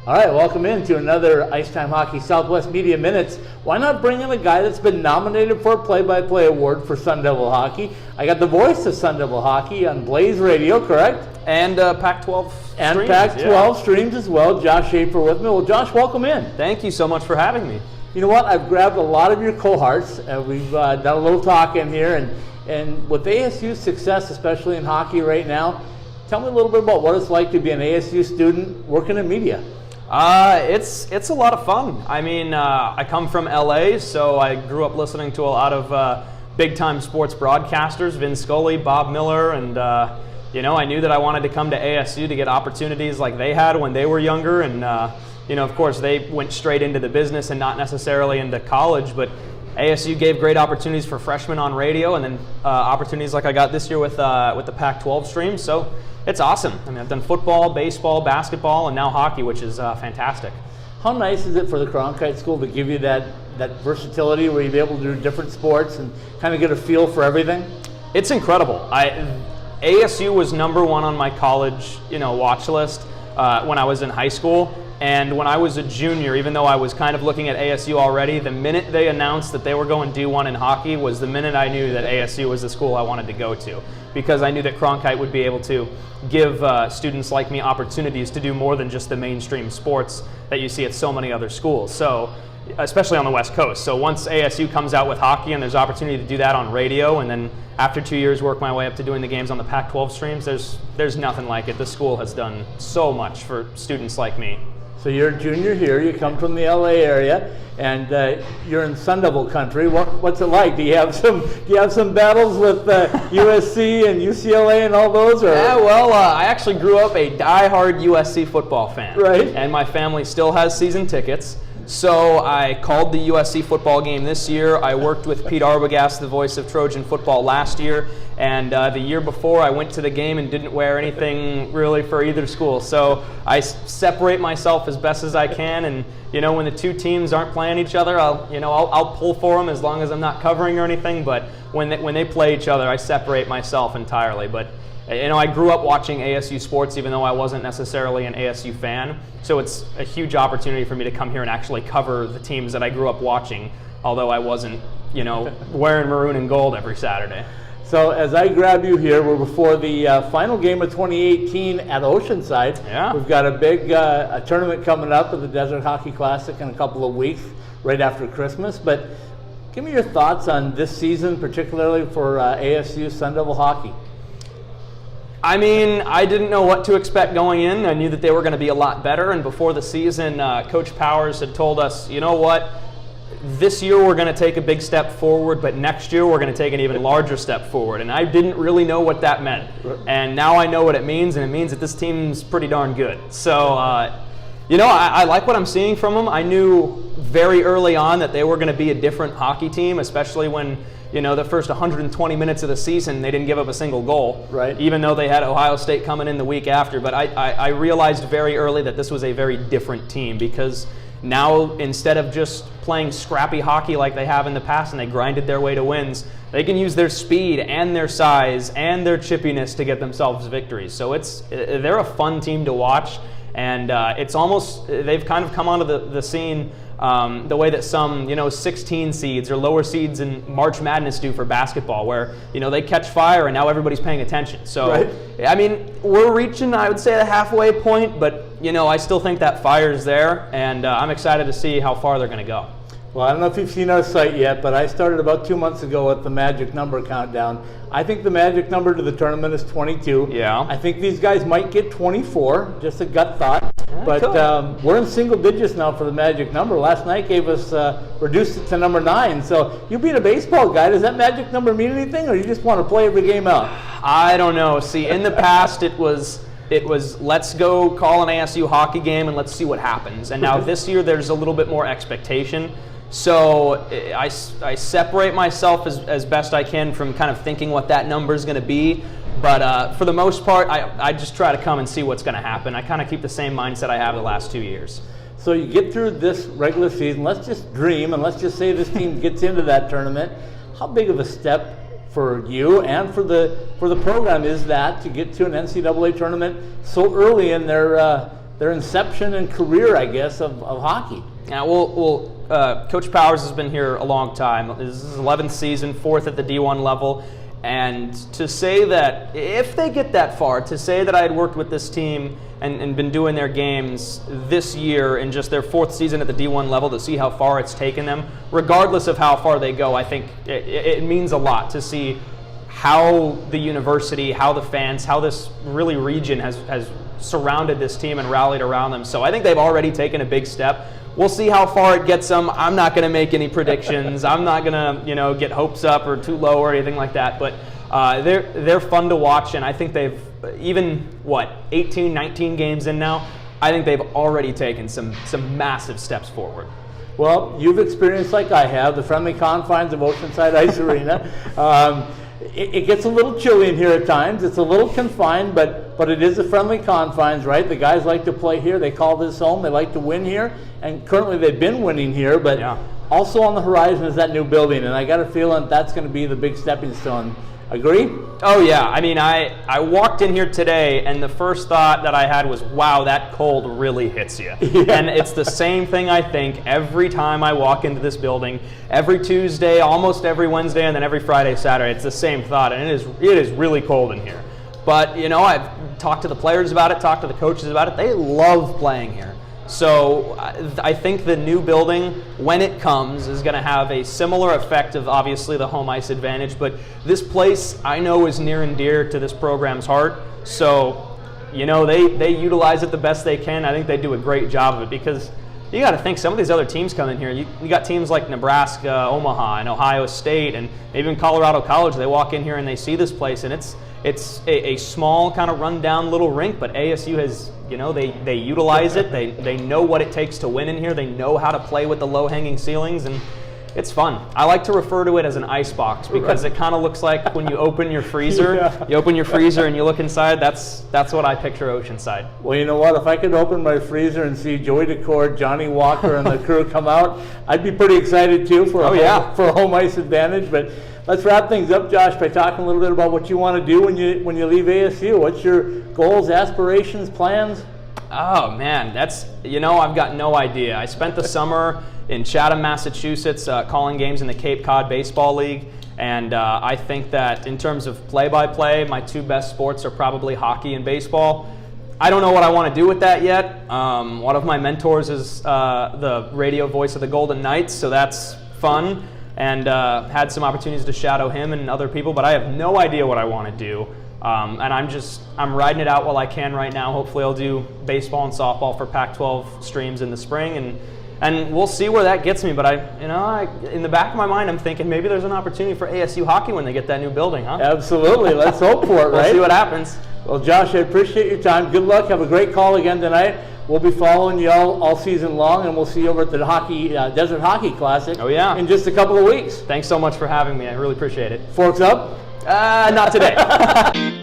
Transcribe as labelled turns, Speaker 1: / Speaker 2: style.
Speaker 1: All right, welcome into another Ice Time Hockey Southwest Media Minutes. Why not bring in a guy that's been nominated for a play-by-play award for Sun Devil Hockey? I got the voice of Sun Devil Hockey on Blaze Radio, correct?
Speaker 2: And Pac-12
Speaker 1: and
Speaker 2: streams.
Speaker 1: Pac-12 streams as well. Josh Schaefer with me. Well, Josh, welcome in.
Speaker 2: Thank you so much for having me.
Speaker 1: You know what? I've grabbed a lot of your cohorts. We've done a little talk in here, and with ASU's success, especially in hockey right now, tell me a little bit about what it's like to be an ASU student working in media.
Speaker 2: It's a lot of fun. I mean, I come from LA, so I grew up listening to a lot of big-time sports broadcasters, Vin Scully, Bob Miller, and I knew that I wanted to come to ASU to get opportunities like they had when they were younger, and of course, they went straight into the business and not necessarily into college, but ASU gave great opportunities for freshmen on radio, and then opportunities like I got this year with the Pac-12 stream. So it's awesome. I mean, I've done football, baseball, basketball, and now hockey, which is fantastic.
Speaker 1: How nice is it for the Cronkite School to give you that versatility where you'll be able to do different sports and kind of get a feel for everything?
Speaker 2: It's incredible. ASU was number one on my college, watch list when I was in high school. And when I was a junior, even though I was kind of looking at ASU already, the minute they announced that they were going D1 in hockey was the minute I knew that ASU was the school I wanted to go to, because I knew that Cronkite would be able to give students like me opportunities to do more than just the mainstream sports that you see at so many other schools. So, especially on the West Coast. So once ASU comes out with hockey and there's opportunity to do that on radio, and then after 2 years work my way up to doing the games on the Pac-12 streams, there's nothing like it. The school has done so much for students like me.
Speaker 1: So you're a junior here, you come from the LA area, and you're in Sun Devil country. What's it like? Do you have some battles with USC and UCLA and all those? Or?
Speaker 2: Yeah, well, I actually grew up a diehard USC football fan.
Speaker 1: Right.
Speaker 2: And my family still has season tickets. So I called the USC football game this year. I worked with Pete Arbogast, the voice of Trojan football, last year. And the year before, I went to the game and didn't wear anything really for either school. So I separate myself as best as I can. And when the two teams aren't playing each other, I'll pull for them as long as I'm not covering or anything. But when they play each other, I separate myself entirely. But I grew up watching ASU sports, even though I wasn't necessarily an ASU fan. So it's a huge opportunity for me to come here and actually cover the teams that I grew up watching, although I wasn't, wearing maroon and gold every Saturday.
Speaker 1: So as I grab you here, we're before the final game of 2018 at Oceanside.
Speaker 2: Yeah.
Speaker 1: We've got a big a tournament coming up at the Desert Hockey Classic in a couple of weeks, right after Christmas. But give me your thoughts on this season, particularly for ASU Sun Devil Hockey.
Speaker 2: I mean, I didn't know what to expect going in. I knew that they were going to be a lot better. And before the season, Coach Powers had told us, you know what? This year we're going to take a big step forward, but next year we're going to take an even larger step forward. And I didn't really know what that meant. And now I know what it means, and it means that this team's pretty darn good. So, I like what I'm seeing from them. I knew very early on that they were going to be a different hockey team, especially when the first 120 minutes of the season, they didn't give up a single goal,
Speaker 1: right?
Speaker 2: Even though they had Ohio State coming in the week after. But I realized very early that this was a very different team, because now, instead of just playing scrappy hockey like they have in the past and they grinded their way to wins, they can use their speed and their size and their chippiness to get themselves victories. So they're a fun team to watch, and it's almost, they've kind of come onto the scene the way that some 16 seeds or lower seeds in March Madness do for basketball, where they catch fire and now everybody's paying attention. So
Speaker 1: right.
Speaker 2: I mean, we're reaching, I would say, the halfway point, but I still think that fire's there, and I'm excited to see how far they're going to go.
Speaker 1: Well, I don't know if you've seen our site yet, but I started about 2 months ago with the magic number countdown. I think the magic number to the tournament is 22.
Speaker 2: Yeah.
Speaker 1: I think these guys might get 24, just a gut thought. But we're in single digits now for the magic number. Last night gave us, reduced it to number 9. So you being a baseball guy, does that magic number mean anything, or you just want to play every game out?
Speaker 2: I don't know. See, in the past it was let's go call an ASU hockey game and let's see what happens. And now this year there's a little bit more expectation. So I separate myself as best I can from kind of thinking what that number is going to be. But for the most part, I just try to come and see what's going to happen. I kind of keep the same mindset I have the last 2 years.
Speaker 1: So you get through this regular season, let's just dream, and let's just say this team gets into that tournament. How big of a step for you and for the program is that to get to an NCAA tournament so early in their their inception and career, I guess, of hockey.
Speaker 2: Yeah, Coach Powers has been here a long time. This is his 11th season, 4th at the D1 level. And to say that, if they get that far, to say that I had worked with this team and been doing their games this year in just their 4th season at the D1 level, to see how far it's taken them, regardless of how far they go, I think it means a lot to see how the university, how the fans, how this really region has surrounded this team and rallied around them. So I think they've already taken a big step. We'll see how far it gets them. I'm not going to make any predictions. I'm not going to, get hopes up or too low or anything like that. But they're fun to watch, and I think they've even 18, 19 games in now. I think they've already taken some massive steps forward.
Speaker 1: Well, you've experienced, like I have, the friendly confines of Oceanside Ice Arena. It gets a little chilly in here at times. It's a little confined, but it is the friendly confines, right? The guys like to play here. They call this home. They like to win here. And currently they've been winning here, but also on the horizon is that new building. And I got a feeling that's going to be the big stepping stone. Agree?
Speaker 2: Oh, yeah. I mean, I walked in here today, and the first thought that I had was, wow, that cold really hits you. Yeah. And it's the same thing I think every time I walk into this building, every Tuesday, almost every Wednesday, and then every Friday, Saturday. It's the same thought, and it is really cold in here. But, I've talked to the players about it, talked to the coaches about it. They love playing here. So I think the new building, when it comes, is going to have a similar effect of obviously the home ice advantage. But this place I know is near and dear to this program's heart. So, they utilize it the best they can. I think they do a great job of it because you got to think some of these other teams come in here. You got teams like Nebraska, Omaha, and Ohio State, and even Colorado College. They walk in here and they see this place, and it's a small kind of run-down little rink, but ASU has, they utilize it. They know what it takes to win in here. They know how to play with the low-hanging ceilings, and it's fun. I like to refer to it as an ice box because it kind of looks like when you open your freezer. Yeah. You open your freezer and you look inside. That's what I picture Oceanside.
Speaker 1: Well, you know what? If I could open my freezer and see Joey DeCord, Johnny Walker, and the crew come out, I'd be pretty excited too for a home ice advantage. But let's wrap things up, Josh, by talking a little bit about what you want to do when you leave ASU. What's your goals, aspirations, plans?
Speaker 2: Oh man, I've got no idea. I spent the summer in Chatham, Massachusetts, calling games in the Cape Cod Baseball League, and I think that in terms of play-by-play, my two best sports are probably hockey and baseball. I don't know what I want to do with that yet. One of my mentors is the radio voice of the Golden Knights, so that's fun, and had some opportunities to shadow him and other people, but I have no idea what I want to do. And I'm riding it out while I can right now. Hopefully I'll do baseball and softball for Pac-12 streams in the spring, and we'll see where that gets me. But I in the back of my mind, I'm thinking maybe there's an opportunity for ASU hockey when they get that new building, huh?
Speaker 1: Absolutely. Let's hope for it, right?
Speaker 2: We'll see what happens.
Speaker 1: Well, Josh, I appreciate your time. Good luck. Have a great call again tonight. We'll be following you all season long, and we'll see you over at the Desert Hockey Classic in just a couple of weeks.
Speaker 2: Thanks so much for having me. I really appreciate it.
Speaker 1: Forks up?
Speaker 2: Not today.